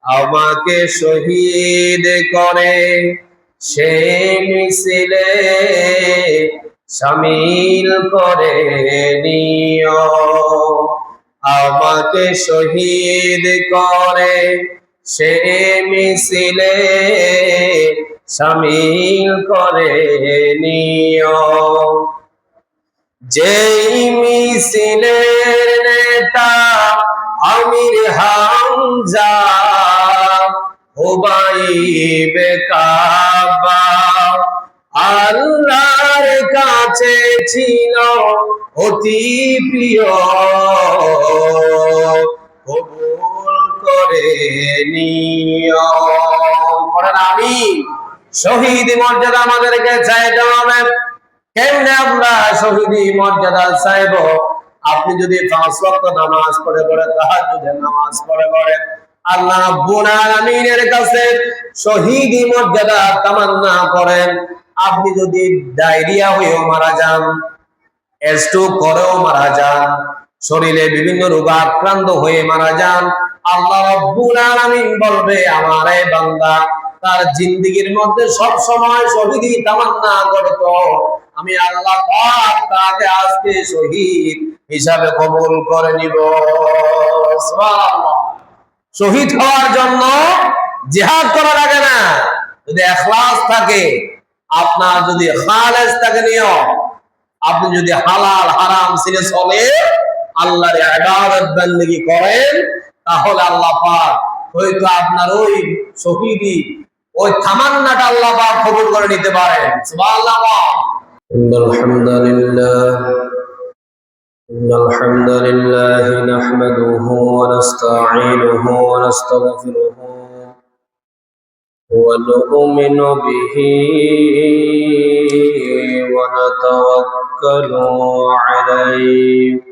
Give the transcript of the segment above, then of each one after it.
আমাকে শহীদ করে সে মিছিলে শামিল করে নিও। আমাকে শহীদ করে সে মিছিলে শামিল করে নিও। যেই মিছিলের নেতা আমির হামজা হুবাইবে কাবা আল্লাহর কাছে ছিল অতি প্রিয়, কবুল করে নিও। পড়েন আমিন। শহীদ মর্যাদা আমাদেরকে চাইতে হবে। কেমনে আমরা শহীদি মর্যাদা চাইব? আপনি যদি 5 ওয়াক্ত নামাজ পড়ে তাহাজ্জুদের নামাজ পড়ে আল্লাহ রাব্বুল আলামিনের কাছে শহীদি মর্যাদা তামান্না করেন। আপনি যদি ডায়রিয়া হয়েও মারা যান, স্ট্রোক করেও মারা যান, শরীরে বিভিন্ন রোগ আক্রান্ত হয়ে মারা যান, আল্লাহ রাব্বুল আলামিন বলবে আমার এই বান্দা তার জিন্দেগীর মধ্যে সব সময় শহীদি তামান্না করত, আমি আল্লাহ পাক তাকে আজকে শহীদ হিসাবে কবুল করে নিব। সুবহানাল্লাহ। শহীদ হওয়ার জন্য জিহাদ করা লাগে না, যদি ইখলাস থাকে, আপনার যদি খালেস থাকে নিয়ত, আপনি যদি হালাল হারাম ছেড়ে চলে আল্লাহর ইবাদত বندگی করেন, তাহলে আল্লাহ পাক হয়তো আপনার ওই শহীদি ওই তামান্নাটা আল্লাহ পাক কবুল করে নিতে পারেন। সুবহানাল্লাহ। ইন্নাল হামদালিল্লাহ নাহমাদুহু ওয়া নাস্তাঈনুহু ওয়া নাস্তাগফিরুহু ওয়া নু'মিনু বিহি ওয়া নাতাওয়াক্কালু আলাইহি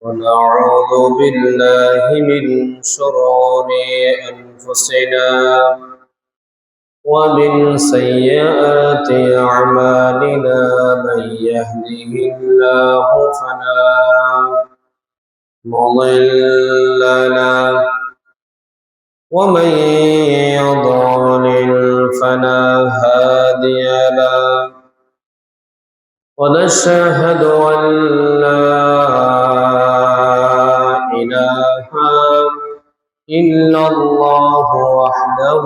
ওয়া নাউযু বিল্লাহি মিন শুরুরি আনফুসিনা ومن سيئات أعمالنا من يهده الله فلا مضل له ومن يضلل فلا هادي له ونشهد أن لا إله إلا الله وحده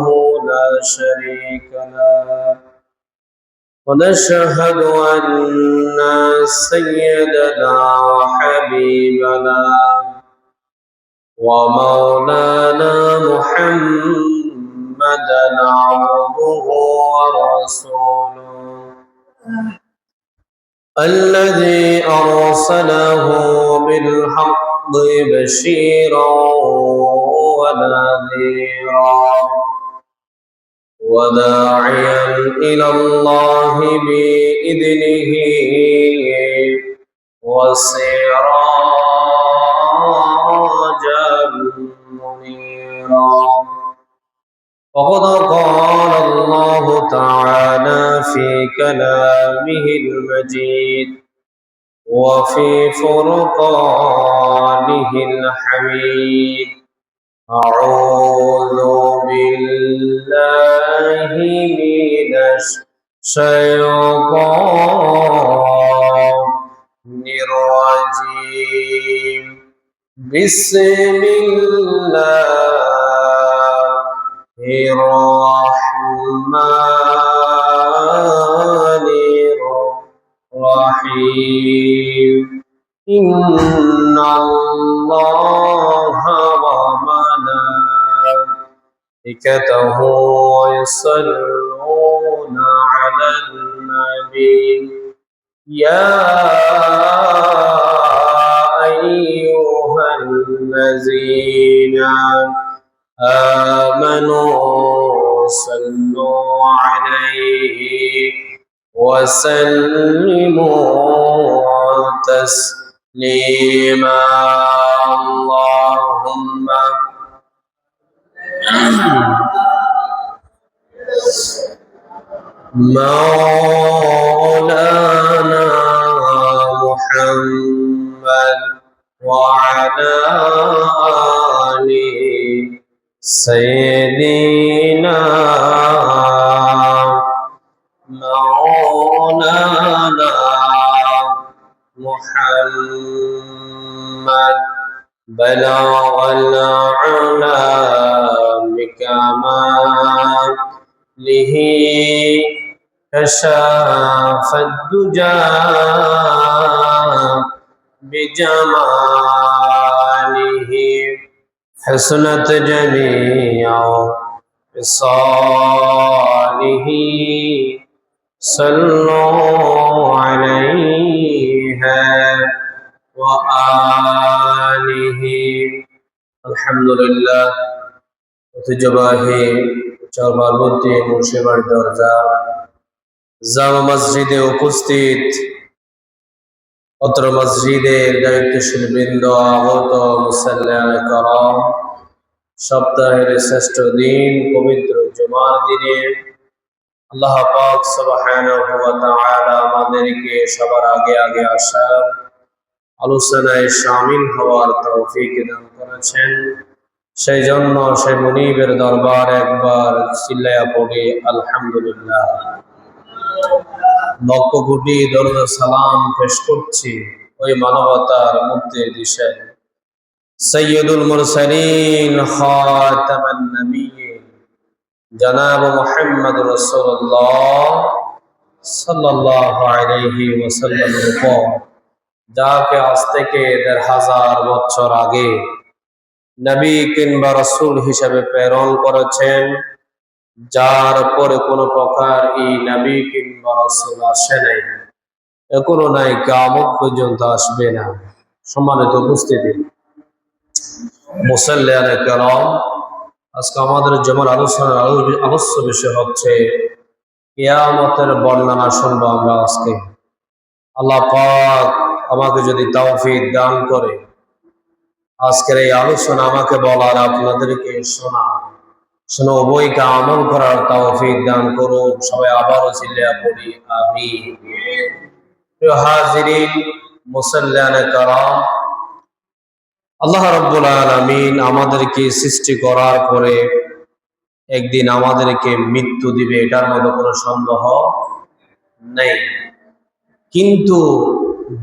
لا شريك له ونشهد أن سيدنا وحبيبنا ومولانا محمدا عبده ورسوله الذي أرسله بالحق بشيرا ونذيرا وداعيا إلى الله بإذنه وسراجا منيرا. وقد قال الله تعالى في كلامه المجيد وفي فرقانه الحميد أعوذ بالله من الشيطان الرجيم بسم الله الرحمن الرحيم إن الله وملائكته يصلون على النبي يا أيها الذين آمنوا صلوا عليه وسلموا تسليما. اللهم مولانا محمد وعلى آله سيدنا مولانا محمد بلغ العلا بكماله كشف الدجى بجماله حسنت جميع خصاله صلوا عليه وآله الحمد لله ঐতিহ্যবাহী চরবারবর্তী মুর্শিদাবাদ দরজা জামা মসজিদে উপস্থিত অত্র মসজিদের দায়িত্বশীল বৃন্দ, আগত মুসাল্লিয়ানে কেরাম, সপ্তাহের শ্রেষ্ঠ দিন পবিত্র জুমার দিনে আল্লাহ পাক সুবহানাহু ওয়া তাআলা আমাদেরকে সবার আগে আগে আসার, আলোচনায় শামিল হওয়ার তৌফিক দান করেছেন। সেই জন্য সেই মুনিবের দরবার একবার চিল্লায়া পড়ে আলহামদুলিল্লাহ। লক্ষ কোটি দরুদ সালাম পেশ করছি ওই মানবতার মুক্তির দিশায় সৈয়দুল মুরসালিন খাতামান নবিয়্যিন জনাব মুহাম্মদ রাসূলুল্লাহ সাল্লাল্লাহু আলাইহি ওয়াসাল্লামের উপর, যাকে আজ থেকে ১৫০০ বছর আগে নবী কিংবা রাসূল হিসেবে প্রেরণ করেছেন, যার পরে কোনো প্রকার এই নবী কিংবা রাসূল আসে নাই, এখনো নাই, কিয়ামত পর্যন্ত আসবে না। সম্মানিত উপস্থিতি, মুসাল্লিয়ানে কেরাম, আজকে আমাদের জমার আলোচনার আলোচ্য বিষয় হচ্ছে কিয়ামতের বর্ণনা শুনবো আমরা আজকে। আল্লাহ পাক আমাকে যদি তৌফিক দান করে আজকের এই আলোচনা আমাকে বলার, আপনাদেরকে শোনা উভয়কে আমল করার তৌফিক দান করুন। সবাই আবারও চিল্লায়া পড়ি আমিন। প্রিয় হাজিরিন, মুসাল্লিয়ানে কেরাম, আল্লাহ রাব্বুল আলামিন আমাদেরকে সৃষ্টি করার পরে একদিন আমাদেরকে মৃত্যু দিবে, এটার মধ্যে কোনো সন্দেহ নেই। কিন্তু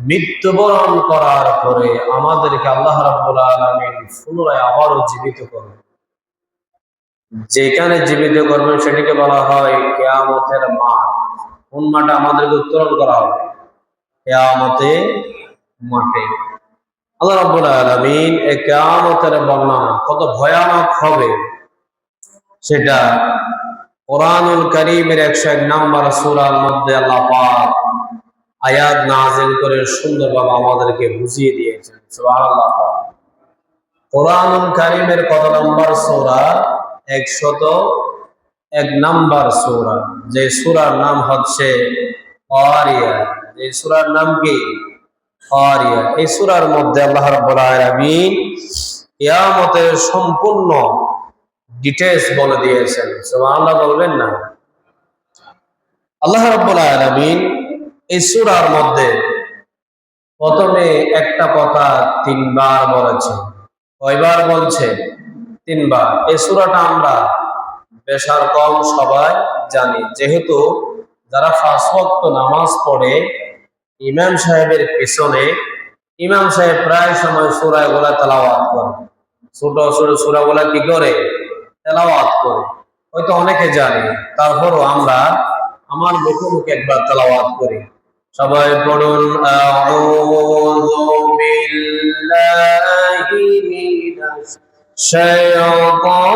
মৃত্যুবরণ করার পরে আমাদেরকে আল্লাহ রাব্বুল আলামিন পুনরায় আবারও জীবিত করবে। যেখানে জীবিত করবেন সেটিকে বলা হয় কিয়ামতের মাঠ। কোন মাঠে আমাদেরকে উত্তোলন করা হবে? কিয়ামতের মাঠে। আল্লাহ রাব্বুল আলামিন এই কিয়ামতের বর্ণনা কত ভয়ানক হবে সেটা কোরআনুল কারীমের ১০১ নম্বর সূরার মধ্যে আল্লাহ পাক আয়াত নাযিল করে সুন্দরভাবে আমাদেরকে বুঝিয়ে দিয়েছেন। সুবহানাল্লাহ। কোরআনুল কারীমের কত নম্বর সূরা? ১০১ নম্বর সূরা, যে সূরার নাম হচ্ছে কারিয়া। এই সূরার নাম কি? কারিয়া। এই সূরার মধ্যে আল্লাহ রাব্বুল আলামিন কিয়ামতের সম্পূর্ণ ডিটেইলস বলে দিয়েছেন। সুবহানাল্লাহ বলবেন না? আল্লাহ রাব্বুল আলামিন এই সূরার মধ্যে প্রথমে একটা কথা ৩ বার বলেছে। কয়বার বলছে? ৩ বার। এই সূরাটা আমরা বেশার কম সবাই জানি, যেহেতু যারা ৫ ওয়াক্ত নামাজ পড়ে ইমাম সাহেবের পিছনে, ইমাম সাহেব প্রায় সময় সূরাগুলো তেলাওয়াত করে, ছোট ছোট সূরাগুলো কি করে? তেলাওয়াত করে। হয়তো অনেকে জানে, তারপরও আমরা আমার মুখে মুখে একবার তেলাওয়াত করি। সবাই পড়ুন আউযু বিল্লাহি মিনাশ শাইতানির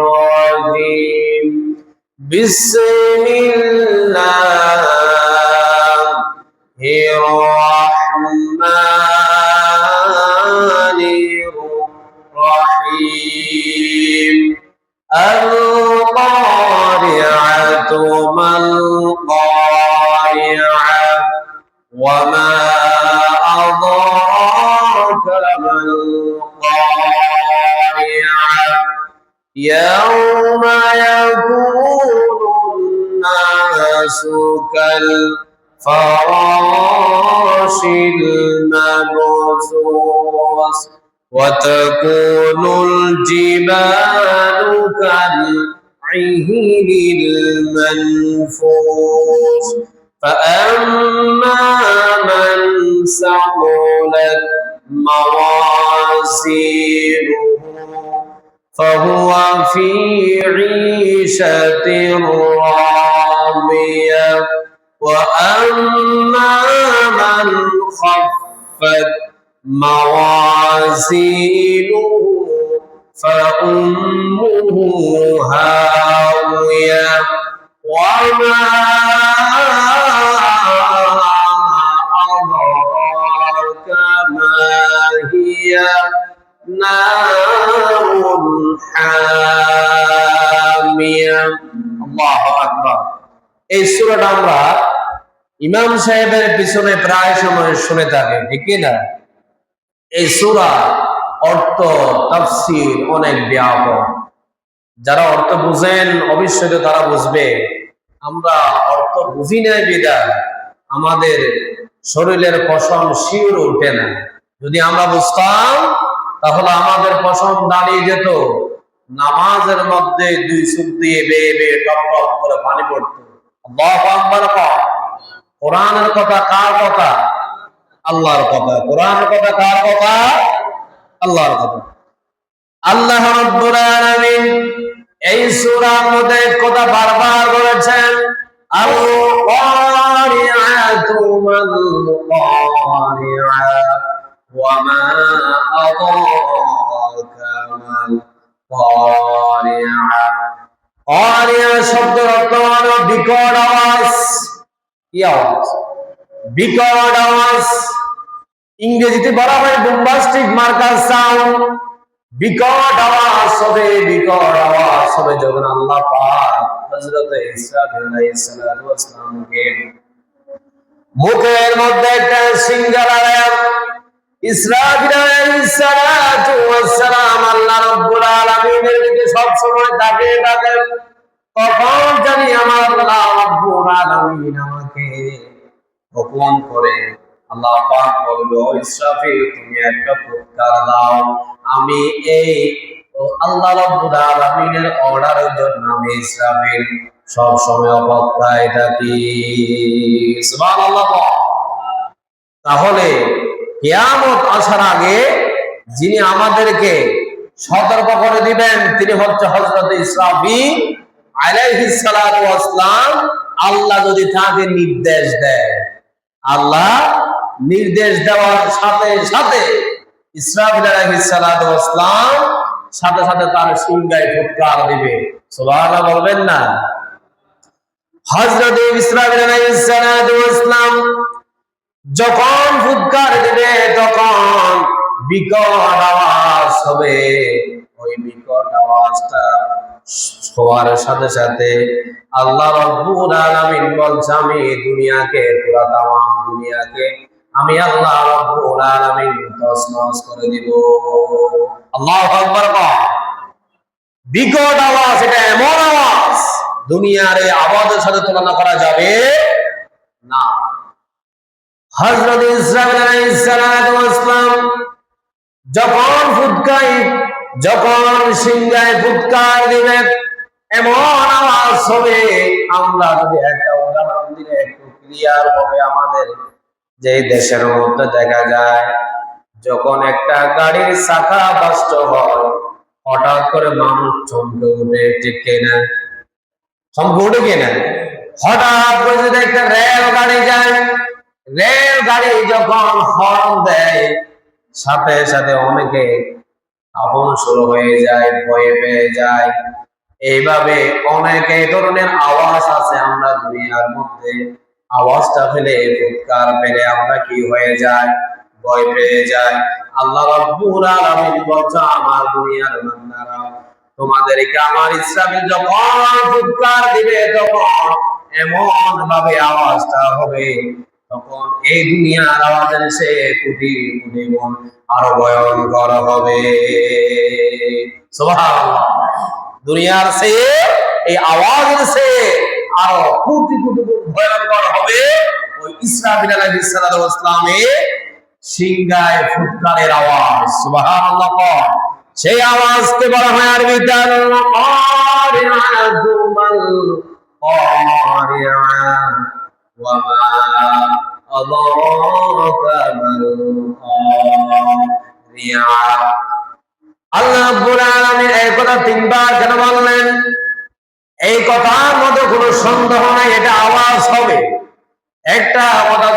রাজিম বিসমিল্লাহির রাহমানির রাহিম আল-কারিআতু মাল-কারিআহ ওয়া মা আদরাকা মাল-কারিআহ ইয়াওমা ইয়াকুনুন নাসু কাল-ফারাশিল মাবসুস وتكون الجبال كالعهن المنفوش فأما من ثقلت موازينه فهو في عيشة راضية وأما من خفت موازينه فأمه هاوية وما أدراك ما هي نار حامية الله أكبر এই সূরাটা আমরা ইমাম সাহেবের পিছনে প্রায় সময় শুনে থাকি ঠিক না এই সূরা অর্থ তাফসীর অনেক ব্যাপক যারা অর্থ বুঝেন অবশ্যই তারা বুঝবে আমরা অর্থ বুঝি না বিধায় আমাদের শরীরের পশম শিউরে ওঠে না যদি আমরা বুঝতাম তাহলে আমাদের পশম দাঁড়িয়ে যেত নামাজের মধ্যে দুই চোখ দিয়ে বেয়ে বেয়ে টপ টপ করে পানি পড়তো আল্লাহু আকবার কোরআনের কথা কার কথা আল্লাহর কথা কোরআনের কথা কার কথা আল্লাহর কথা আল্লাহ রাব্বুল আলামিন এই সূরার মধ্যে কথা বারবার বলেছেন আল কারিআতু মাল কারিআ ওয়া মা আদরাকা মাল কারিআ কারিআ শব্দের অর্থ হলো বিকট আওয়াজ কি আওয়াজ বিকট আওয়াজ ইংরেজিতে বলা হয় বোম্বাস্টিক মার্কাস সাউন্ড বিকট আওয়াজ হবে যখন আল্লাহ পাক হযরত ইসরাফিল আলাইহিস সালামকে মুখের মধ্যে একটা সিংহার আলাম ইসরাফিল আলাইহিস সালাম আল্লাহ রাব্বুল আলামিনের দিকে সব সময় তাকিয়ে থাকেন কখন জানি আমার আল্লাহ রাব্বুল আলামিন আমাকে হুকুম করে আল্লাহ পাক বললো ইসরাফিল তুমি একটা ফুৎকার দাও আমি এই আল্লাহ রাব্বুল আলামিনের অর্ডারের জন্য আমি ইসরাফিল সব সময় অপেক্ষায় থাকি সুবহানাল্লাহ তাহলে কিয়ামত আসার আগে যিনি আমাদেরকে সতর্ক করে দিবেন তিনি হচ্ছে হযরত ইসরাফিল আলাইহিস সালাতু ওয়াস সালাম আল্লাহ যদি তাকে নির্দেশ দেয় আল্লাহ নির্দেশ দেওয়ার সাথে সাথে ইসরাফিল আলাইহিস সালাতু ওয়াস সালাম সাথে সাথে তার সিংহায় ফুৎকার দিবে সুবহানাল্লাহ বলবেন না হযরত ইসরাফিল আলাইহিস সালাতু ওয়াস সালাম যখন ফুৎকার দিবে তখন বিকট আওয়াজ হবে ওই বিকট আওয়াজটা হওয়ার সাথে সাথে আল্লাহ রাব্বুল আলামিন বলছে আমি দুনিয়াকে পুরো তামাম দুনিয়াকে আমি আল্লাহ রাব্বুল আলামিন তছনছ করে দিব আল্লাহু আকবার বিকট আওয়াজ এটা এমন আওয়াজ দুনিয়ার এই আওয়াজের সাথে তুলনা করা যাবে না হযরত ইসরাফিল আলাইহিস সালাতু ওয়াস সালাম যখন সিংহায় ফুৎকার দিবে এমন আওয়াজ হবে আমরা যদি একটা উদাহরণ দিলে একটু ক্লিয়ার হবে আমাদের যে দেশের মধ্যে দেখা যায় যখন একটা গাড়ির চাকা বাস্ট হয় হঠাৎ করে মানুষ চমকে উঠে ঠিক কিনা চমকে উঠে কিনা হঠাৎ করে যদি একটা রেল গাড়ি যায় রেল গাড়ি যখন হর্ন দেয় সাথে সাথে অনেকে আপন শুরু হয়ে যায় ভয় পেয়ে যায় এইভাবে অনেক এই ধরনের আওয়াজ আছে আমরা দুনিয়ার মধ্যে আওয়াজটা ফেলে ফুৎকার ফেলে আমরা কি হয়ে যায় ভয় পেয়ে যায় আল্লাহ রাব্বুল আলামিন বলছে আমার দুনিয়ার বান্দারা তোমাদেরকে আমার ইসরাফিল যখন ফুৎকার দিবে তখন এমন ভাবে আওয়াজটা হবে তখন এই দুনিয়ার আওয়াজের সে কোটি কোটি গুণ আরো ভয়ঙ্কর হবে সুবহানাল্লাহ দুনিয়ার সে এই আওয়াজের সে আরো কোটি কোটি গুণ ভয়ঙ্কর হবে ওই ইসরাফিল আলাইহিস সালামের সিংগায় ফুৎকারের আওয়াজ, সুবহানাল্লাহ। সেই আওয়াজকে বলা হয় আরবিতে আল কারিআতু মাল কারিআ ওয়া মা আদরাকা মাল কারিআ। আল্লাহ রাব্বুল আলামিন এই কথা তিনবার কেন বললেন? এই কথার মধ্যে কোনো সন্দেহ নাই, এটা আওয়াজ হবে। একটা কথা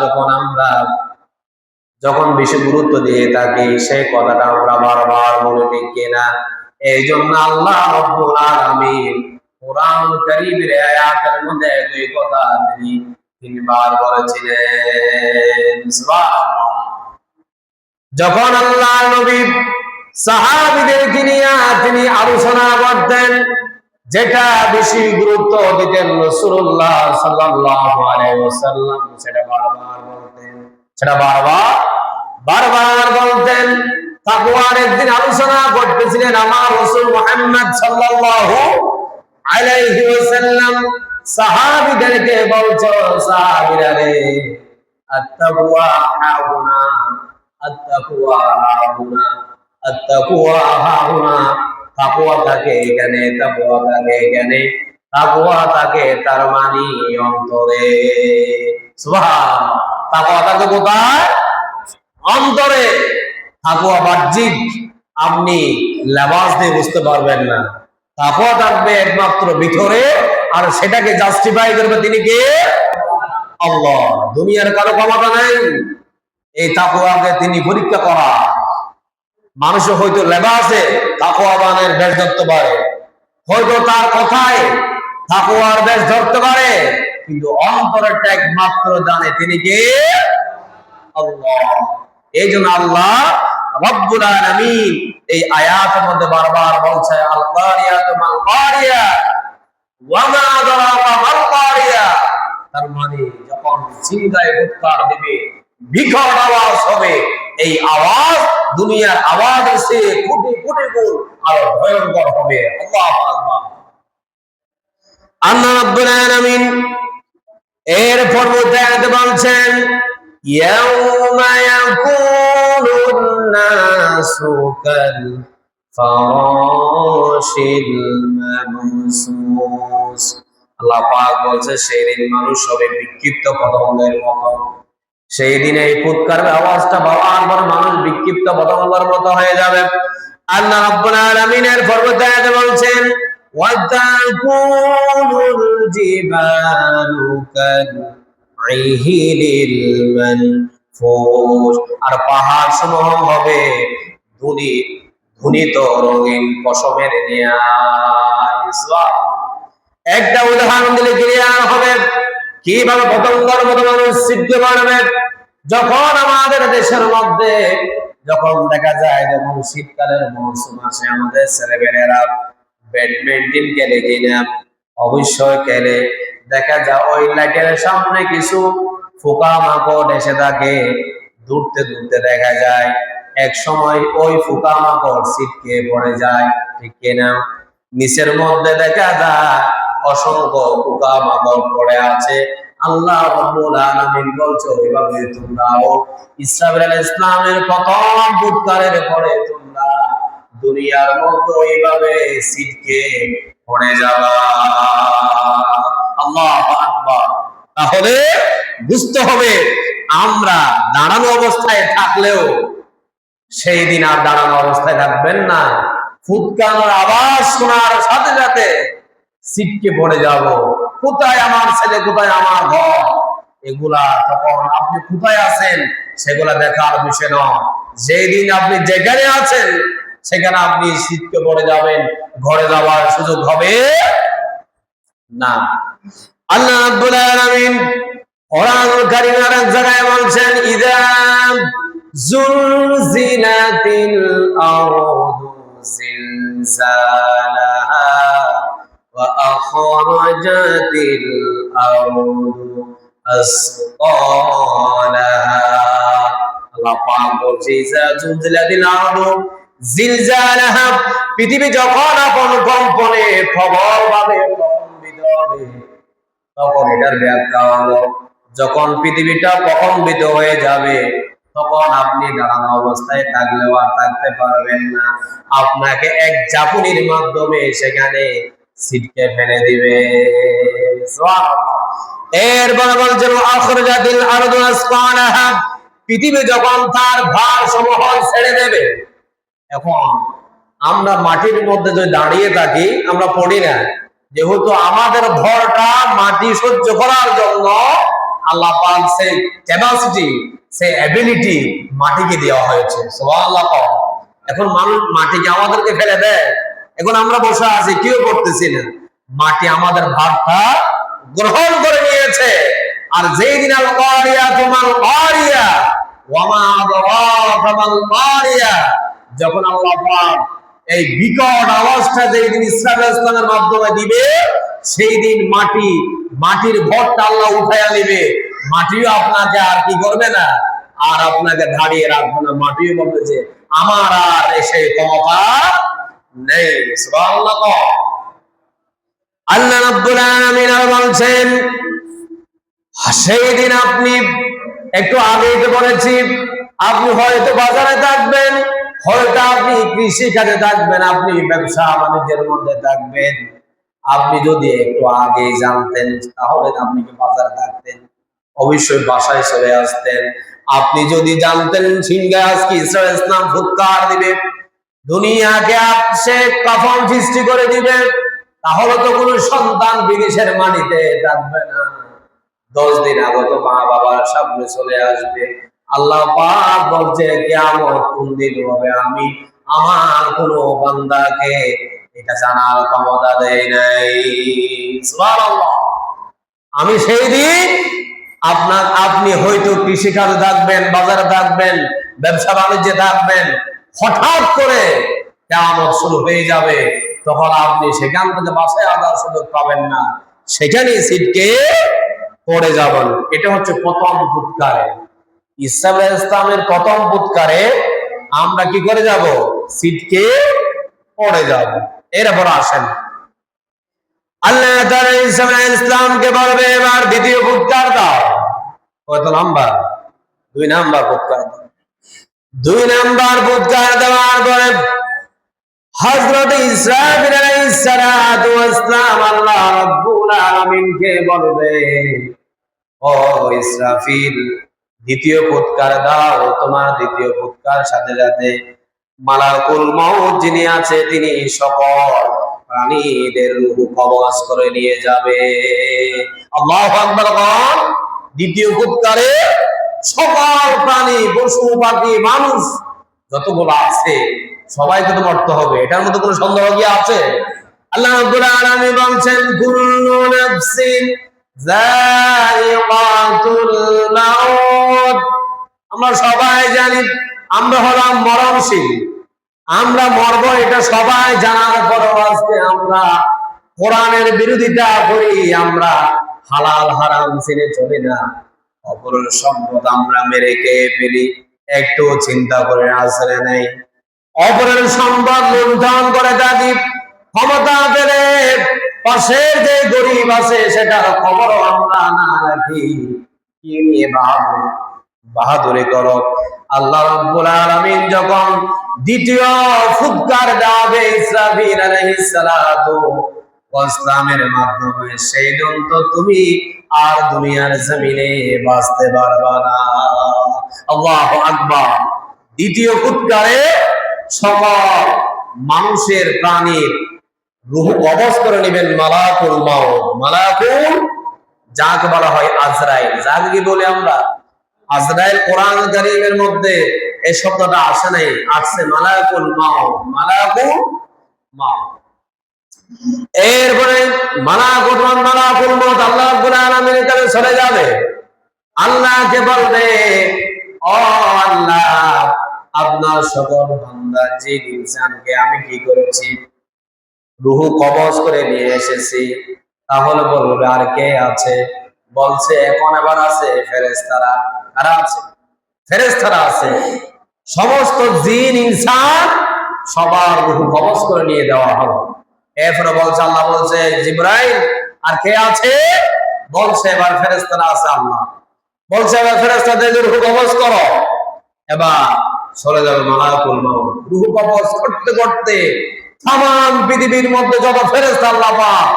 যখন আমরা বেশি গুরুত্ব দিয়ে থাকি, সেই কথাটা আমরা বারবার বলে থাকি না। এই জন্য আল্লাহ রাব্বুল আলামিন কোরআন কারীমের আয়াতের মধ্যে এই কথা তিনি তিনবার বলেছিলেন। সুবহানাল্লাহ। যখন আল্লাহ নবী সাহাবীদেরকে নিয়ে তিনি আলোচনা করতেন, যেটা বেশি গুরুত্ব দিতেন রাসূলুল্লাহ সাল্লাল্লাহু আলাইহি ওয়াসাল্লাম, সেটা বারবার বলতেন। তাকওয়ার একদিন আলোচনা করতেছিলেন আমার রাসূল মুহাম্মদ সাল্লাল্লাহু আলাইহি ওয়াসাল্লাম সাহাবীদেরকে বলছো, সাহাবীরা রে, আত-তাকওয়া হাউনা, আত-তাকওয়া হাউনা, আত-তাকওয়া হাউনা। তাকওয়া থাকে এখানে, তাকওয়া থাকে এখানে, তাকওয়া থাকে তার মানে অন্তরে। সুবহানাল্লাহ। তাকওয়া থাকে কোথায়? অন্তরে। তাকওয়া বাহ্যিক আপনি লেবাস দিয়ে বুঝতে পারবেন না। তাকওয়া থাকবে একমাত্র ভিতরে, আর সেটাকে জাস্টিফাই করবে তিনি কে? আল্লাহ। দুনিয়ার কারো ক্ষমতা নাই এই তাকওয়াকে তিনি পরীক্ষা করা। মানুষ হয়তো লেবাসে তাকওয়াবানের বেশ ধরতে পারে, হয়তো তার কথায় তাকওয়ার বেশ ধরতে পারে, কিন্তু অন্তরেরটা একমাত্র জানে তিনি কে? আল্লাহ। এই জন্য আল্লাহ রাব্বুল আলামিন এই আয়াতের মধ্যে বারবার বলছে, আল কারিয়াতু মাল কারিয়া ওয়া মা আদরাকা মাল কারিয়া। তার মানে যখন সিংহায় ফুৎকার দিবে, বিকট আওয়াজ হবে, এই আওয়াজ দুনিয়ার আওয়াজের চেয়ে কোটি কোটি গুণ আরো ভয়ঙ্কর হবে। আল্লাহু আকবার। আল্লাহ রাব্বুল আলামিন এর পরবর্তীতে বলছেন, ইয়াউমা ইয়াকুনুন নাসু কাল ফারাশিল মাবসুস। আল্লাহ পাক বলছে, সেই দিন মানুষ হবে বিক্ষিপ্ত পতঙ্গের মতো। সেই দিনে এই ফুৎকারের আওয়াজটা পাওয়ার পর মানুষ বিক্ষিপ্ত পতঙ্গের মতো হয়ে যাবে। আল্লাহ রাব্বুল আলামিন এর পরবর্তীতে বলছেন, ওয়া তাকুনুল জিবালু কাল ইহিলিল মানফুস। আর পাহাড় সমূহ হবে ধুনিত রঙিন পশমের ন্যায়। একটা উদাহরণ দিলে ক্লিয়ার হবে কিভাবে পতঙ্গের মতো মানুষ সিদ্ধ করবে। যখন আমাদের দেশের মধ্যে যখন দেখা যায়, যখন শীতকালের মৌসুম আসে, আমাদের ছেলেমেয়েরা ব্যাডমিন্টন খেলে কিনা, অবশ্যই খেলে। দেখা যায় ওই লাইটের সামনে কিছু পোকা মাকড় এসে থাকে, দূরতে দেখা যায়। এক সময় ওই পোকা মাকড় ছিটকে পড়ে যায়, ঠিক কিনা? নিচের মধ্যে দেখা যায় অসংখ্য পোকা মাকড় পড়ে আছে। আল্লাহ রাব্বুল আলামিন বলছো, এভাবে তোমরাও ইসরাঈল আলাইহিস সালামের প্রথম ফুৎকারের পরে তোমরা দুনিয়ার মতো এইভাবে ছিটকে পড়ে যাবা। আল্লাহু আকবার। তাহলে বুঝতে হবে, আমরা দাঁড়ানো অবস্থায় থাকলেও সেই দিন আর দাঁড়ানো অবস্থায় থাকবেন না। ফুৎকারের আওয়াজ শোনার সাথে সাথে ছিটকে পড়ে যাব। কোথায় আমার ছেলে, কোথায় আমার ঘর, এগুলা তখন আপনি কোথায় আছেন সেগুলা দেখার বিষয় নয়। যেদিন আপনি যেখানে আছেন সেখানে আপনি ছিটকে পড়ে যাবেন, ঘরে যাওয়ার সুযোগ হবে না। আল্লাহ রাব্বুল আলামিন কোরআনুল কারীমের এক জায়গায় বলছেন, ইযা যুলজিলাতিল আরদু জিলজালাহা ওয়া আখরাজাতিল আরদু আসকালাহা। আল্লাহ পাক বলছে, ইযা যুলজিলাতিল আরদু জিলজালাহা, পৃথিবী যখন আপন কম্পনে প্রবলভাবে কম্পিত হবে, তখন এটার ব্যাখ্যা হলো, যখন পৃথিবীটা প্রকম্পিত হয়ে যাবে তখন আপনি দাঁড়ানো অবস্থায় থাকলেও আর থাকতে পারবেন না, আপনাকে এক ঝাঁকুনির মাধ্যমে সেখানে ছিটকে ফেলে দিবে। এরপরে বলছেন আখরাজাতিল আরদু আসফালাহা, পৃথিবী যখন তার ভার সমূহ ছেড়ে দেবে। এখন আমরা মাটির মধ্যে যদি দাঁড়িয়ে থাকি আমরা পড়ি না, যেহেতু আমাদের ভরটা মাটি সহ্য করার জন্য আল্লাহ পাক সেই ক্যাপাসিটি, সেই এবিলিটি মাটিকে দেওয়া হয়েছে। সুবহানাল্লাহ। এখন মানুষ মাটিকে আমাদেরকে ফেলে দেয়, এখন আমরা বসে আছি কেউ করতেছি না, মাটি আমাদের ভারটা গ্রহণ করে নিয়েছে। আর যেই দিন আল কারিয়া তোমার কারিয়া ওয়ামা আদরাকা মাল কারিয়া, যখন আল্লাহ পাক এই বিকট আওয়াজটা যেই দিন ইসরাফিল ইসলামের মাধ্যমে দিবে, সেই দিন মাটির ভরটা আল্লাহ উঠাইয়া নেবে। মাটিও আপনাকে আর কি করবে না, আর আপনাকে দাঁড়িয়ে রাখবে না। মাটিও বলবে যে আমার আর এসে ক্ষমতা নেই। সুবহানাল্লাহ। আল্লাহ রাব্বুল আলামিন বলছেন সেই দিন আপনি একটু আগেই তো বলেছি, আপনি হয়তো বাজারে থাকবেন, হয়তো আপনি কৃষি কাজে থাকবেন, আপনি ব্যবসা বাণিজ্যের মধ্যে থাকবেন। আপনি যদি একটু আগে জানতেন তাহলে আপনি কি বাজারে থাকতেন, অবশ্যই বাসায় চলে আসতেন। আপনি যদি জানতেন সিংহা আজকে ইসরাফিল ইসলাম ফুৎকার দিবে, দুনিয়াকে সে কাফন সৃষ্টি করে দিবে, তাহলে তো কোনো সন্তান বিদেশের মাটিতে থাকবে না। 10 দিন আগত মা বাবার সামনে চলে আসবে। আল্লাহ পাক বলছে কিয়ামত কোন দিন হবে, আমি আমার কোন বান্দাকে এটা জানার ক্ষমতা দেই নাই। সুবহানাল্লাহ। আমি সেই দিন আপনি হয়তো কৃষিকাজে থাকবেন, বাজারে থাকবেন, ব্যবসা বাণিজ্যে থাকবেন, হঠাৎ করে কিয়ামত শুরু হয়ে যাবে, তখন আপনি সেখান থেকে বাসায় আসার সুযোগ পাবেন না, সেখানেই ছিটকে পড়ে যাবেন। এটা হচ্ছে প্রথম ফুৎকারে, ইসরাফিল ইসলামের প্রথম ফুৎকারে আমরা কি করে যাব? ছিটকে পড়ে যাব। এরপর আসেন আল্লাহ তাআলা ইসরাফিল ইসলামকে বলবে এবার দ্বিতীয় ফুৎকার দাও। কত নাম্বার? 2 নাম্বার ফুৎকার দাও। 2 নাম্বার ফুৎকার দেওয়ার পরে হযরত ইসরাফিল আলাইহিস সালাতু ওয়াস সালাম আল্লাহ রাব্বুল আলামিনকে বলবে, ও ইসরাফিল দ্বিতীয় ফুৎকার দাও। তোমার দ্বিতীয় ফুৎকার সাথে সাথে মালাকুল মউত যিনি আছে তিনি সকল প্রাণীদের রূহ কবজ করে নিয়ে যাবে। আল্লাহু আকবার। দ্বিতীয় ফুৎকারে সকল প্রাণী, পশু পাখি, মানুষ যতগুলো আছে সবাইকে তো মরতে হবে, এটার মধ্যে কোনো সন্দেহ কি আছে? আল্লাহ রাব্বুল আলামিন বলছেন কুল্লু নাফসিন যায়িকাতুল মাউত। আমরা সবাই জানি আমরা হলাম মরণশীল, আমরা মরব, এটা সবাই জানার পরও আজকে আমরা কোরআনের বিরোধিতা করি, আমরা হালাল হারাম চিনে চলি না, অপরের সম্পদ আমরা মেরে খেয়ে ফেলি, একটু চিন্তা করে আসলে নেই। অপরের সম্পদ লুণ্ঠন করে থাকি, ক্ষমতা পেলে পাশের যে গরিব আছে সেটার খবরও আমরা না রাখি। কি নিয়ে বাহাদুরি করো? আল্লাহ রাব্বুল আলামিন যখন দ্বিতীয় ফুৎকার দেবে ইসরাফিল আলাইহিস সালাতু ওয়াস সালামের মাধ্যমে, সেই দিন তো তুমি আর দুনিয়ার জমিনে বাঁচতে পারবে না। আল্লাহু আকবার। দ্বিতীয় ফুৎকারে সকল মানুষের প্রাণীর রূহ কবজ করে নেবেন মালাকুল মাউত। মালাকুল যাকে বলা হয় আজরাইল, যাকে কি বলে আমরা আজরাইল। কোরআন কারীমের মধ্যে এই শব্দটা আসে নাই, আসছে মালাকুল মাউত। মালাকুল মাউত। এরপরে মালাকুল মাউত আল্লাহ রাব্বুল আলামিনের কাছে চলে যাবে। আল্লাহকে বলবে, ও আল্লাহ আপনার সকল বান্দা যে ইনসানকে আমি কি করেছি? রূহ কবজ করে নিয়ে এসেছি। তাহলে বলবে আর কে আছে? বলছে এখন এবার আছে ফেরেশতারা। কারা আছে? ফেরেশতারা আছে। সমস্ত জিন ইনসান সবার রূহ কবজ করে নিয়ে দেওয়া হবে। এরপরে বলছে আল্লাহ বলছে জিবরাইল আর কে আছে? বলছে এবার ফেরেশতারা আছে। আল্লাহ বলছে এবার ফেরেশতাদের রূহ কবজ করো, এবার চলে যাবে মালাকুল মাউত। রূহ কবজ করতে করতে তামাম পৃথিবীর মধ্যে যত ফেরেশতা আল্লাহ পাক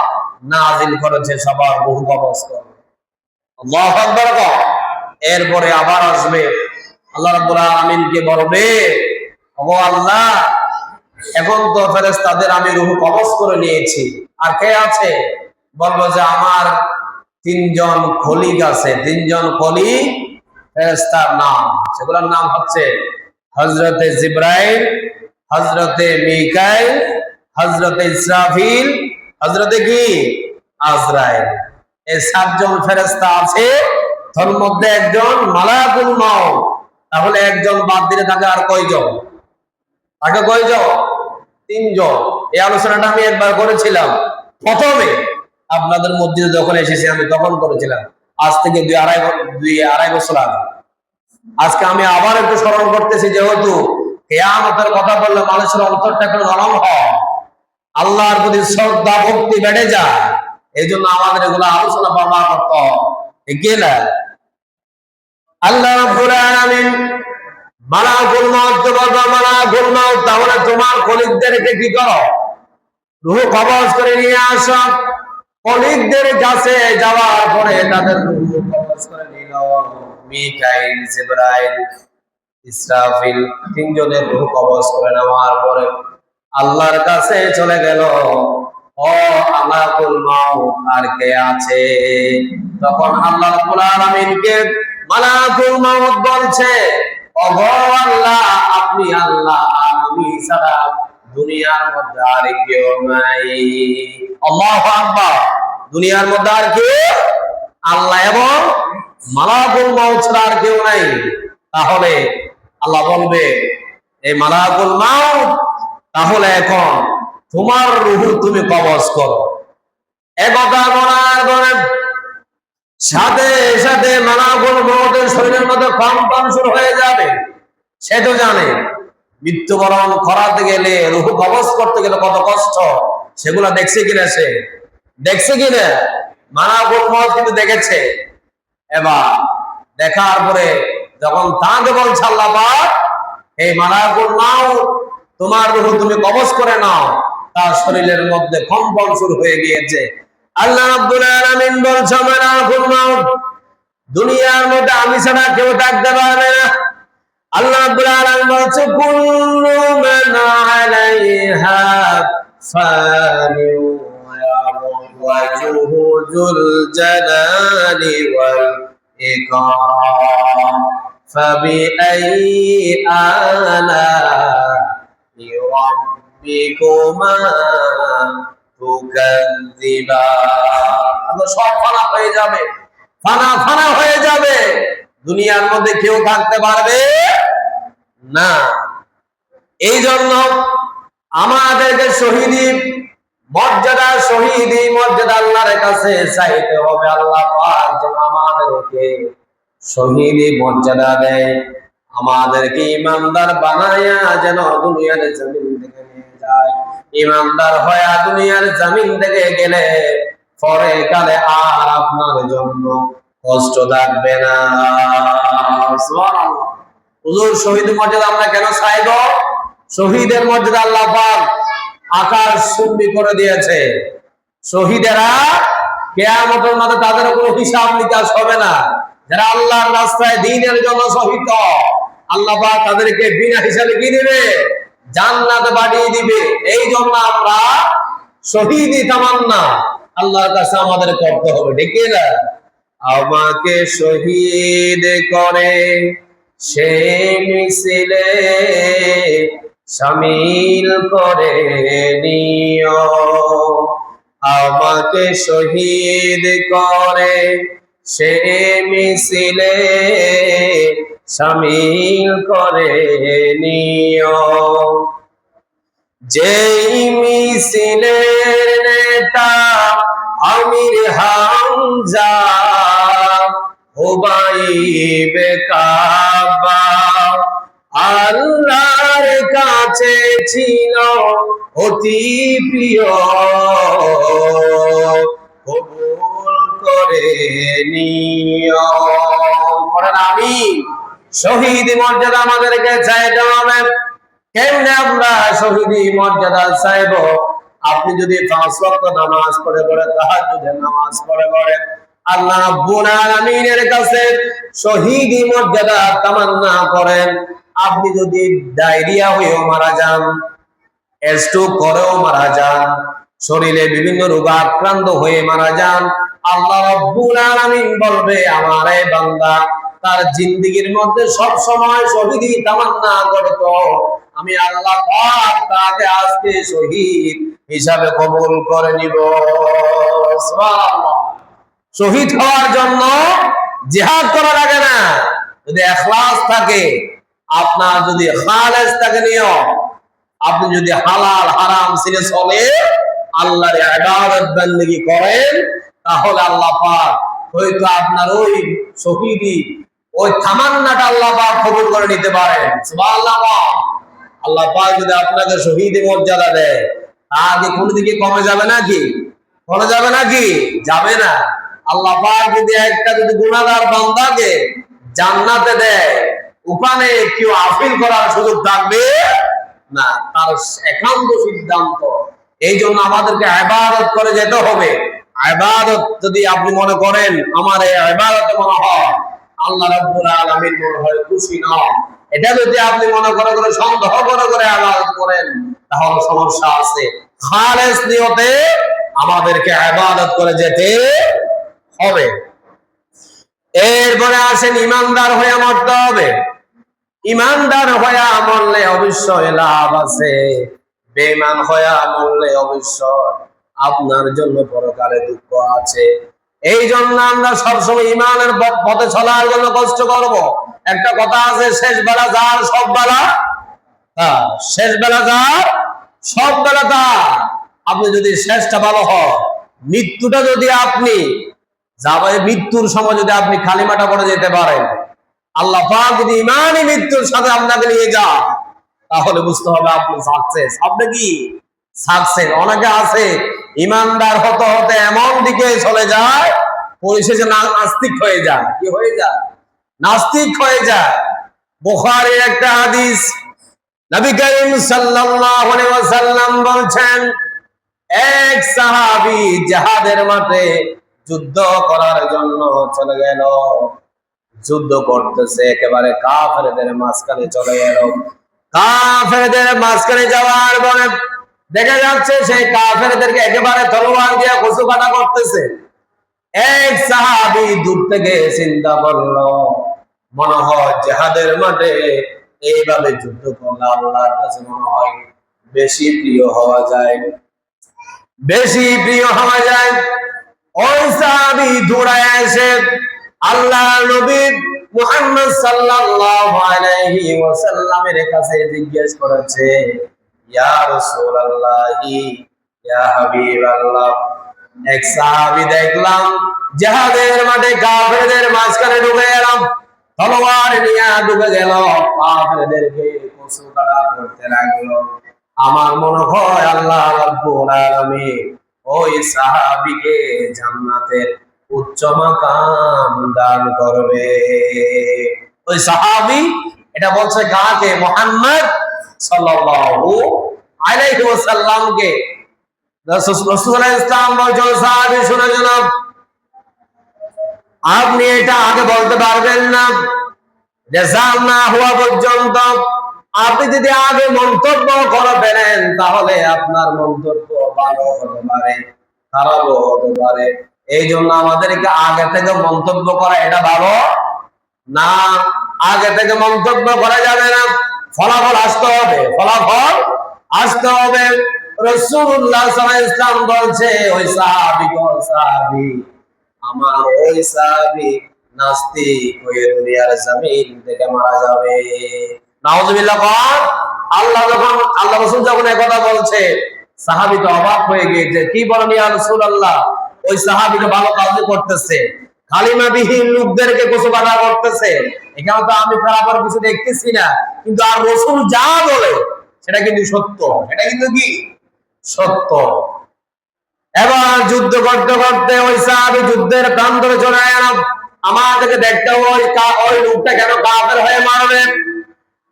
নাজিল করেছে সবার রূহ কবজ করে। আল্লাহু আকবার। এরপরে আবার আসবে, আল্লাহ রাব্বুল আলামিনকে বলবে, ওগো আল্লাহ, এখন তো ফেরেশতাদের আমি রূহ কবজ করে নিয়েছি, আর কে আছে? বলবো যে আমার তিনজন খলিগ আছে, তিনজন খলিগ ফেরেশতার নাম, সেগুলোর নাম হচ্ছে হযরতে জিবরাইল, হযরতে মিকাইল, হযরতে ইসরাফিল, হযরতে কি আজরাইল। এই সাতজন ফেরেশতা আছে, তার মধ্যে একজন মালাকুল মাউত। তাহলে একজন বাদ দিলে থাকে আর কয়জন? থাকে কয়জন? তিনজন। এই আলোচনাটা আমি একবার করেছিলাম প্রথমে আপনাদের মসজিদে যখন এসেছি, আমি তখন করেছিলাম, আজ থেকে দুই আড়াই বছর আগে। আজকে আমি আবার একটু স্মরণ করতেছি, যেহেতু কিয়ামতের কথা বললে মানুষের অন্তরটা একটু নরম হয়, আল্লাহর প্রতি শ্রদ্ধা ভক্তি বেড়ে যায়, এই জন্য আমাদের এগুলো আলোচনা ব্যবহার করতে হয়, ঠিক না? আল্লাহ রাব্বুল আলামিন মালাকুল মাউত বলবে, মালাকুল মাউত, তাহলে তোমার খলিগদেরকে কি করো? রূহ কবজ করে নিয়ে আসো। খলিগদের কাছে যাওয়ার পরে তাদের রূহ কবজ করে নিল মিকাইল, জিবরাইল, ইসরাফিল, তিনজনের রূহ কবজ করে নেওয়ার পরে আল্লাহর কাছে চলে গেল, ও মালাকুল মাউত, আর কে আছে? তখন আল্লাহ রাব্বুল আলামিনকে মালাকুল মাউত বলছে, ওগো আল্লাহ, আপনি আল্লাহ, আমি ছাড়া দুনিয়ার মধ্যে আর কেউ নাই। আল্লাহু আকবার। দুনিয়ার মধ্যে আর কেউ আল্লাহ এবং মালাকুল মাউত ছাড়া আর কেউ নাই। তাহলে আল্লাহ বলবে, এই মালাকুল মাউত, তাহলে এখন তোমার রূহ তুমি কবজ করো। একথা বলার পরে সাথে সাথে মালাকুল মাউতের শরীরের মধ্যে কম্পন শুরু হয়ে যাবে। সে তো জানে মৃত্যুবরণ করাতে গেলে, রূহ কবজ করতে গেলে কত কষ্ট, সেগুলো দেখছে কিনা? সে দেখছে কিনা? মালাকুল মাউত কিন্তু দেখেছে। এবার দেখার পরে যখন তাকে বলছে আল্লাহ পাক, এই মালাকুল মাউত, তোমার রূহ তুমি কবজ করে নাও, তার শরীরের মধ্যে কম্পন শুরু হয়ে গিয়েছে। আল্লাহ রাব্বুল আলামিন বলছে, মালাকুল মাউত, দুনিয়ার মধ্যে আমি ছাড়া কেউ থাকতে পারবে না। আল্লাহ রাব্বুল আলামিন বলছে, কুল্লু মান আলাইহা ফানি ওয়া ওয়াজহুল জালালি ওয়াল ইকরাম ফাবিআইয়ি আলা'i রাব্বিকুমা তুকাযযিবান। সব ফানা হয়ে যাবে, ফানা ফানা হয়ে যাবে, দুনিয়ার মধ্যে কেউ থাকতে পারবে না। এই জন্য আমাদেরকে শহীদি মর্যাদা, শহীদি মর্যাদা আল্লাহর কাছে চাইতে হবে। আল্লাহ পাক যেন আমাদেরকে শহীদি মর্যাদা দেয়, আমাদেরকে ইমানদার বানায়া যেন দুনিয়ার জমিন থেকে নিয়ে যায়। ইমানদার হয়ে দুনিয়ার জমিন থেকে গেলে পরে কালে আর আপনার জন্য কষ্ট থাকবে না। সুবহানাল্লাহ। হুজুর, শহীদ মর্যাদা আমরা কেন চাইব? শহীদের মর্যাদা আল্লাহ পাক আকাশ চুম্বি করে দিয়েছে। শহীদেরা কিয়ামতের মাঠে তাদের কোনো হিসাব নিকাশ হবে না। যারা আল্লাহর রাস্তায় দ্বীনের জন্য শহীদ, আল্লাহ পাক তাদেরকে বিনা হিসাবে কি দিবে? জান্নাতে বাড়িয়ে দিবে। এই জন্য আমরা শহীদি তামান্না আল্লাহর কাছে আমাদের করতে হবে, ঠিক না? আমাকে শহীদ করে সে মিছিলে শামিল করে নিও, আমাকে শহীদ করে সে মিছিলে শামিল করে নিও। যেই মিছিলের নেতা আমির হামজা, হুবাইবে কাবা, আল্লাহর কাছে ছিল অতি প্রিয়, কবুল করে নিও। করেন আমিন। শহীদ মর্যাদা আমাদেরকে চাইতে হবে। কেমনে আমরা শহীদি মর্যাদা চাইব? আপনি যদি 5 ওয়াক্ত নামাজ পড়ে তাহাজ্জুদের নামাজ পড়ে আল্লাহ রাব্বুল আলামিনের কাছে শহীদি মর্যাদা তামান্না করেন, আপনি যদি ডায়রিয়া হয়েও মারা যান, স্ট্রোক করেও মারা যান, শরীরে বিভিন্ন রোগে আক্রান্ত হয়ে মারা যান, আল্লাহ রাব্বুল আলামিন বলবে আমার এই বান্দা তার জিন্দেগীর মধ্যে সব সময় শহীদি তামান্না করত, আমি আল্লাহ পাক তাকে আজকে শহীদ হিসাবে কবুল করে নিব। সুবহানাল্লাহ। শহীদ হওয়ার জন্য জিহাদ করা লাগে না, যদি ইখলাস থাকে, আপনার যদি খালেস থাকে নিয়ম, আপনি যদি হালাল হারাম ছেড়ে চলে আল্লাহর ইবাদত বندگی করেন, তাহলে আল্লাহ পাক হয়তো আপনার ওই শহীদি ওই তামান্নাটা আল্লাহ পাক কবুল করে নিতে পারেন। সুবহানাল্লাহ। আল্লাহ পাক যদি আপনাকে শহীদ মর্যাদা দেয়, আগে কোন দিকে কমে যাবে নাকি? কমে যাবে নাকি? যাবে না। আল্লাহ পাক যদি একটা যদি গুনাহগার বান্দাকে জান্নাতে দেয়, ওখানে কেউ আপিল করার সুযোগ থাকবে না, তার একান্ত সিদ্ধান্ত। এই জন্য আমাদেরকে ইবাদত করে যেতে হবে। ইবাদত যদি আপনি মনে করেন আমার এই ইবাদত মনে হয় আল্লাহ রাব্বুল আলামিন মনে হয় খুশি নন, এটা যদি আপনি মনে করে সন্দেহ করে ইবাদত করেন, তাহলে সমস্যা আছে। খালেস নিয়তে আমাদেরকে ইবাদত করে যেতে হবে। এরপরে আসেন ইমানদার হয়ে মরতে হবে। ইমানদার হয়ে মরলে অবশ্যই লাভ আছে, বেঈমান হয়ে মরলে অবশ্যই আপনার জন্য পরকালে দুঃখ আছে। এই জন্য আমরা সবসময় ইমানের পথে চলার জন্য কষ্ট করব। একটা কথা আছে, শেষ বেলা যার সব বেলা তার, শেষ বেলা যার সব বেলা তার। আপনি যদি শেষটা ভালো হয়, মৃত্যুটা যদি আপনি যাবে, মৃত্যুর সময় যদি আপনি কালিমাটা পড়ে যেতে পারেন, আল্লাহ পাক যদি ইমানি মৃত্যুর সাথে আপনাকে নিয়ে যান, তাহলে বুঝতে হবে আপনি সাকসেস। আপনি কি সাকসেস? অনেকে আছে ইমানদার হতে হতে এমন দিকে চলে যায়, পরিশেষে নাস্তিক হয়ে যায়। কি হয়ে যায়? নাস্তিক হয়ে যায়। বুখারীর একটা হাদিস, নবী করিম সাল্লাল্লাহু আলাইহি ওয়াসাল্লাম বলছেন, এক সাহাবী জিহাদের মাঠে যুদ্ধ করার জন্য চলে গেল। যুদ্ধ করতেছে, একেবারে কাফেরদের মাঝখানে চলে গেল। কাফেরদের মাঝখানে যাওয়ার পরে দেখা যাচ্ছে সেই কাফেরদেরকে একেবারে তলোয়ার দিয়ে কচু কাটা করতেছে। এক সাহাবী দূর থেকে চিন্তা করলো, মনে হয় জিহাদের মাঠে এইভাবে যুদ্ধ করলে আল্লাহর কাছে মনে হয় বেশি প্রিয় হওয়া যায়, বেশি প্রিয় হওয়া যায়। ওই সাহাবী দৌড়ায় এসে আল্লাহ নবী মুহাম্মদ সাল্লাল্লাহু আলাইহি ওয়াসাল্লামের কাছে জিজ্ঞেস করেছে, ইয়া রাসূলুল্লাহি, ইয়া হাবিবাল্লাহ, এক সাহাবী দেখলাম জিহাদের মাঠে কাফেরদের মাঝখানে ঢুকে গেলাম, তলোয়ার নিয়ে ঢুকে গেল, কাফেরদেরকে কচু কাটা করতে লাগলো। আমার মনে হয় আল্লাহ রাব্বুল আলামিন ওই সাহাবীকে জান্নাতের উচ্চ মাকাম দান করবে। ওই সাহাবী এটা বলছে কাকে? মুহাম্মদ সাল্লাল্লাহু আলাইহি ওয়াসাল্লামকে। রাসূলুল্লাহ সাল্লাল্লাহু আলাইহি ওয়াসাল্লাম বলছেন, সাহাবী শুনে জনাব, আপনি এটা আগে বলতে পারবেন না, রেজাল্ট না হওয়া পর্যন্ত আপনি যদি আগে মন্তব্য করে ফেলেন, তাহলে আপনার মন্তব্য ভালো হতে পারে, খারাপও হতে পারে। এই জন্য আমাদেরকে আগে থেকে মন্তব্য করা এটা ভালো না। আগে থেকে মন্তব্য করা যাবে না, ফলাফল আসতে হবে, ফলাফল আসতে হবে। রাসূলুল্লাহ সাল্লাল্লাহু আলাইহি ওয়াসাল্লাম বলছে, ওই সাহাবী, কোন সাহাবী? আমার ওই সাহাবী নাস্তিক হয়ে দুনিয়ার জমিন থেকে মারা যাবে। নাউজুবিল্লাহ। আল্লাহ রাসূল যখন এই কথা বলছে, সাহাবী তো অবাক হয়ে গিয়েছে। কি বলেন ইয়া রাসূলুল্লাহ? ওই সাহাবী তো ভালো কাজ করতেছে, কালিমাবিহীন লোকদেরকে কচু কাটা করতেছে, এখানে তো আমি খারাপ কিছু দেখতেছি না, কিন্তু আর রাসূল যা বলে সেটা কিন্তু সত্য, এটা কিন্তু কি সত্য। এবার যুদ্ধ করতে করতে ওই সাহাবী যুদ্ধের প্রান্তরে চলে গেল। আমাদেরকে দেখতে ওই লোকটা কেন কাফের হয়ে মারবে।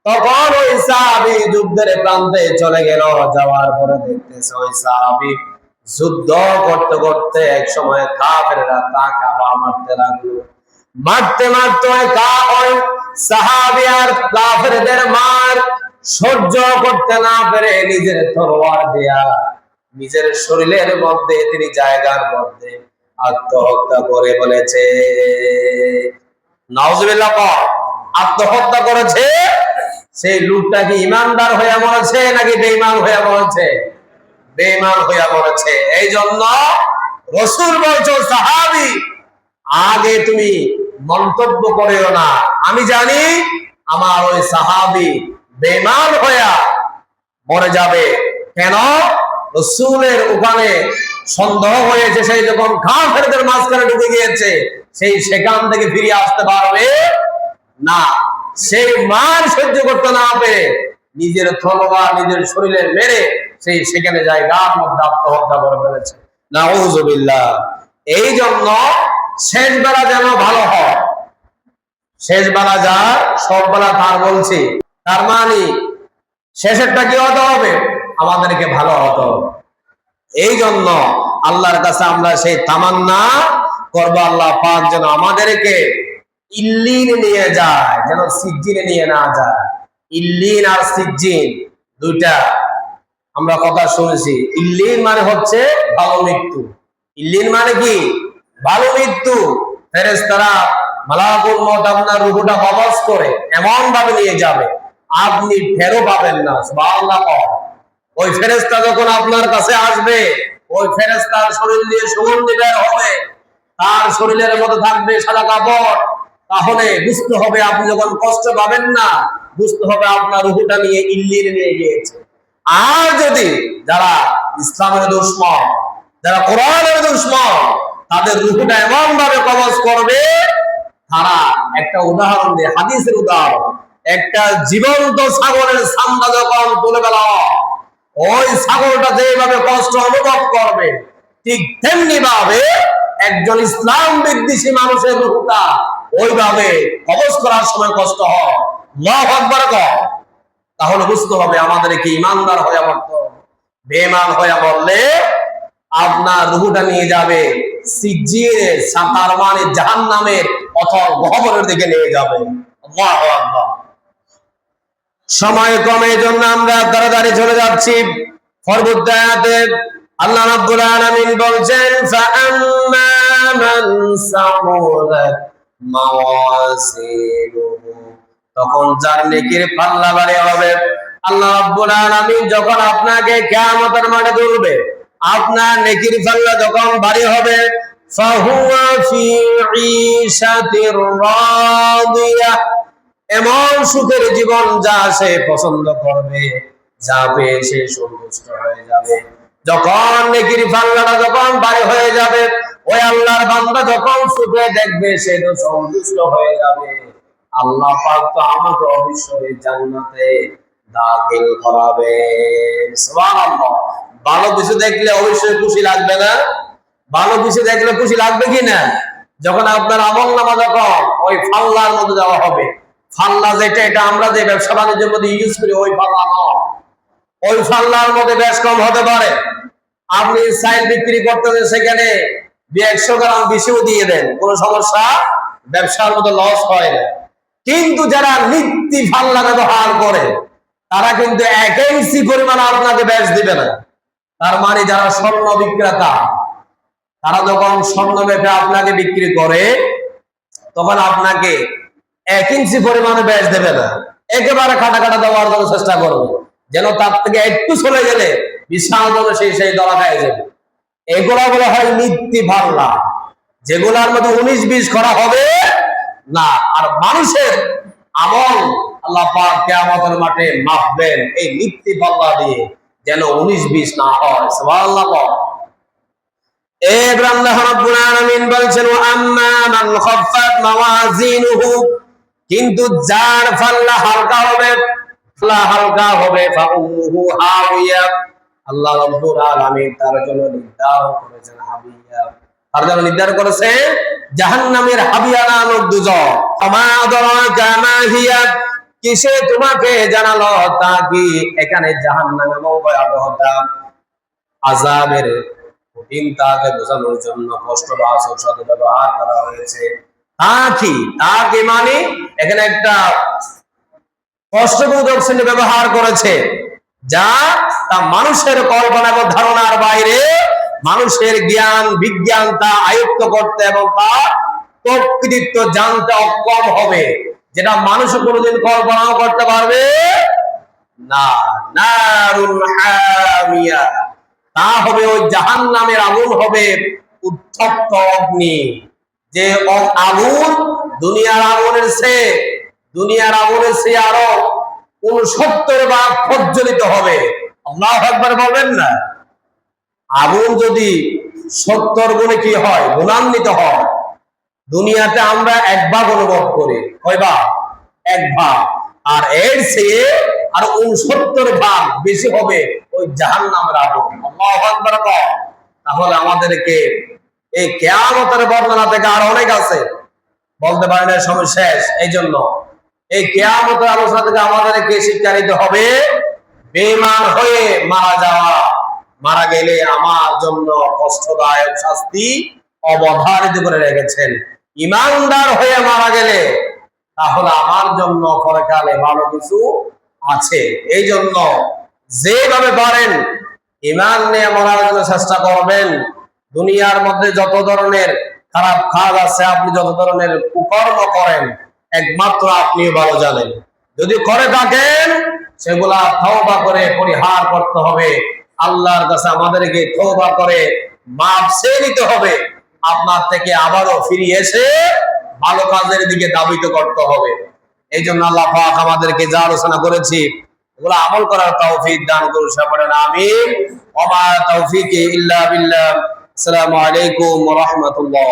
তখন ওই সাহাবী যুদ্ধের প্রান্তে চলে গেল। যাওয়ার পরে দেখতেছে ওই সাহাবী যুদ্ধ করতে করতে এক সময় কাফেররা তাকে আবার মারতে লাগলো। মারতে মারতে ওই সাহাবী আর কাফেরদের মার সহ্য করতে না পেরে নিজের তলোয়ার দিয়া নিজের শরীরের মধ্যে তিনি জায়গার মধ্যে আত্মহত্যা করে বলেছে, নাউজুবিল্লাহ। আত্মহত্যা করেছে। সেই লোকটা কি ইমানদার হয়ে মরেছে নাকি বেঈমান হয়ে মরেছে? বেঈমান হয়ে মরেছে। এই জন্য রাসূল বলছেন, সাহাবী আগে তুমি মন্তব্য করিও না, আমি জানি আমার ওই সাহাবী বেঈমান হয়ে মরে যাবে। কেন? রাসূলের ওখানে সন্দেহ হয়েছে, সেই যখন কাফেরদের মাঝখানে ঢুকে গিয়েছে, সেই সেখান থেকে ফিরে আসতে পারবে না। সেই মার সহ্য করতে না পেরে নিজের তলোয়ার নিজের শরীরে মেরে সেই সেখানে জায়গার মধ্যে আত্মহত্যা করে ফেলেছে। নাউজুবিল্লাহ। এই জন্য শেষ বেলা যেন ভালো হয়। শেষ বেলা যা সব বেলা তার বলছি, তার মানে শেষেরটা কি হতে হবে? আমাদেরকে ভালো হতে হবে। এই জন্য আল্লাহর কাছে আমরা সেই তামান্না করব, আল্লাহ পাক যেন আমাদেরকে ইল্লিন নিয়ে যায়, যেন সিজ্জিনে নিয়ে না যায়। ইল্লিন আর সিজ্জিন দুইটা আমরা কথা শুনেছি। ইল্লিন মানে হচ্ছে ভালো মৃত্যু। ইল্লিন মানে কি? ভালো মৃত্যু। ফেরেশতারা মালাকুল মউত আপনার রূহটা কবজ করে এমন ভাবে নিয়ে যাবে আপনি ফেরো পাবেন না। সুবহানাল্লাহ। ওই ফেরেশতা যখন আপনার কাছে আসবে, ওই ফেরেশতার শরীর দিয়ে সুগন্ধি বের হবে, তার শরীরের মধ্যে থাকবে সাদা কাপড়। তাহলে বুঝতে হবে আপনি যখন কষ্ট পাবেন না, বুঝতে হবে আপনার রূহটা নিয়ে ইল্লিনে নিয়ে গিয়েছে। আর যদি যারা ইসলামের দুশমন, যারা কোরআনের দুশমন, তাদের রূহটা এমন ভাবে কবজ করবে, তারা একটা উদাহরণ দিয়ে, হাদিসের উদাহরণ, একটা জীবন্ত ছাগলের চামড়া যখন তুলে ফেলা হয়, ওই ছাগলটা যেভাবে কষ্ট অনুভব করবে, ঠিক তেমনি ভাবে একজন ইসলাম বিদ্বেষী মানুষের রূহটা ওইভাবে কবজ করার সময় কষ্ট হয়। আল্লাহু আকবার। তাহলে বুঝতে হবে আমাদেরকে ইমানদার হয়ে মরতে হবে। বেঈমান হয়ে মরলে আপনার রূহটা নিয়ে যাবে সিজ্জিনের, তার মানে জাহান্নামের অথল গহ্বরের দিকে নিয়ে যাবে। আল্লাহু আকবার। সময় কমে জন্য আমরা তাড়াতাড়ি চলে যাচ্ছি। পরবর্তী আয়াতে আল্লাহ রাব্বুল আলামিন বলছেন, ফাআম্মা মান সামুলাত মাওয়াজিনুহু, তখন যার নেকির পাল্লা ভারী হবে, আল্লাহ রাব্বুল আলামিন যখন আপনাকে কিয়ামতের মাঠে তুলবে, আপনার নেকির পাল্লা যখন ভারী হবে, ফাহুয়া ফি ঈশাতির রাদিয়া, এমন সুখের জীবন যা সে পছন্দ করবে, যা পেয়ে সে সন্তুষ্ট হয়ে যাবে। যখন নেকির পাল্লাটা যখন ভারী হয়ে যাবে, ওই আল্লাহর বান্দা যখন সুখে দেখবে, সে তো সন্তুষ্ট হয়ে যাবে। আল্লাহ পাক তো আমাকে অবশ্যই জান্নাতে দাখিল করাবে। সুবহানাল্লাহ। ভালো কিছু দেখলে অবশ্যই খুশি লাগবে না? ভালো কিছু দেখলে খুশি লাগবে কি না? যখন আপনার আমলনামা যখন ওই পাল্লার মধ্যে দেওয়া হবে, পাল্লা যেটা, এটা আমরা যে ব্যবসা বাণিজ্যের মধ্যে ইউজ করি, ওই পাল্লা নয়। ওই পাল্লার মধ্যে বেশ কম হতে পারে। আপনি চাল বিক্রি করতেছেন, সেখানে 100 গ্রাম বেশিও দিয়ে দেন, কোনো সমস্যা, ব্যবসার মধ্যে লস হয় না। কিন্তু যারা নিত্যি পাল্লা ব্যবহার করে, তারা কিন্তু 1 ইঞ্চি পরিমাণ আপনাকে ব্যাস দিবে না। তার মানে যারা স্বর্ণ বিক্রেতা, তারা যখন স্বর্ণ বেচে আপনাকে বিক্রি করে, তখন আপনাকে 1 ইঞ্চি পরিমাণে ব্যাস দেবে না, একেবারে কাটা কাটা দেওয়ার জন্য চেষ্টা করবে, যেন তার থেকে একটু চলে গেলে বিশাল জন্য সেই দলা খায় যাবে। এগুলা বলা হয় নিত্যি পাল্লা, যেগুলার মধ্যে 19-20 করা হবে না। আর মানুষের আমল আল্লাহ পাক কিয়ামতের মাঠে মাপবেন এই নিত্যি পাল্লা দিয়ে, যেন 19-20 না হয়। সুবহানাল্লাহ। আল্লাহ রাব্বুল আলামিন বলছেন, ওয়া আম্মা মান খাফফাত মাওয়াজিনুহু, কিন্তু যার পাল্লা হালকা হবে, ফাউম্মুহু হাওিয়া, আল্লাহ রাব্বুল আলামিন তার জন্য নির্ধারণ করেছেন হাবিয়া, তার জন্য নির্ধারণ করেছেন জাহান্নামের হাবিয়া নামক দুজক। আমা আদরাকা মা হিয়া, কিসে তোমাকে জানালো তা কি? এখানে জাহান্নামের ভয়াবহতা, আযাবের কঠিনতাকে বোঝানোর জন্য কষ্টবাচক শব্দ ব্যবহার করা হয়েছে। তা কি? তা কি মানে এখানে একটা কষ্টবোধক চিহ্ন ব্যবহার করেছে, যা তা মানুষের কল্পনা এবং ধারণার বাইরে, মানুষের জ্ঞান বিজ্ঞান তা আয়ত্ত করতে এবং তা প্রকৃতিত্ব জানতে অক্ষম হবে, যেটা মানুষ কোনোদিন কল্পনাও করতে পারবে না। নারুল হামিয়া, তা হবে ওই জাহান্নামের আগুন হবে উত্তপ্ত অগ্নি। যে আগুন দুনিয়ার আগুনের চেয়ে আরো 69 ভাগ প্রজ্বলিত হবে। আল্লাহু আকবার বলবেন না? আগুন যদি 70 গুণে কি হয়, গুণান্বিত হয়, দুনিয়াতে আমরা 1 ভাগ অনুভব করি। কয় ভাগ? 1 ভাগ। আর এর চেয়ে আর 69 ভাগ বেশি হবে ওই জাহান্নামের আগুন। আল্লাহু আকবার। তাহলে আমাদেরকে এই কিয়ামতের বর্ণনা থেকে আর অনেক আছে, বলতে পারি না, সময় শেষ। এই জন্য এই কিয়ামতের আলোচনা থেকে আমাদেরকে শিক্ষা নিতে হবে বেঈমান হয়ে মারা যাওয়া, মারা গেলে আমার জন্য কষ্টদায়ক শাস্তি অবধারিত করে রেখেছেন। ঈমানদার হয়ে মারা গেলে তাহলে আমার জন্য পরকালে ভালো কিছু আছে। এই জন্য যেভাবে পারেন ঈমান নিয়ে মরার জন্য চেষ্টা করবেন। দুনিয়ার মধ্যে যত ধরনের খারাপ কাজ আছে, আপনি যত ধরনের কুকর্ম করেন, একমাত্র আপনিও ভালো জানেন। যদি করে থাকেন সেগুলা তওবা করে পরিহার করতে হবে। আল্লাহর কাছে আমাদেরকে তওবা করে মাফ চেয়ে নিতে হবে। আপনার থেকে আবারও ফিরে এসে ভালো কাজের দিকে ধাবিত করতে হবে। এই জন্য আল্লাহ পাক আমাদেরকে যা আলোচনা করেছি এগুলো আমল করার তৌফিক দান করুন। সকলে আমিন। ওয়া মা তাওফীকি ইল্লা বিল্লাহ। আসসালামু আলাইকুম ওয়া রাহমাতুল্লাহ।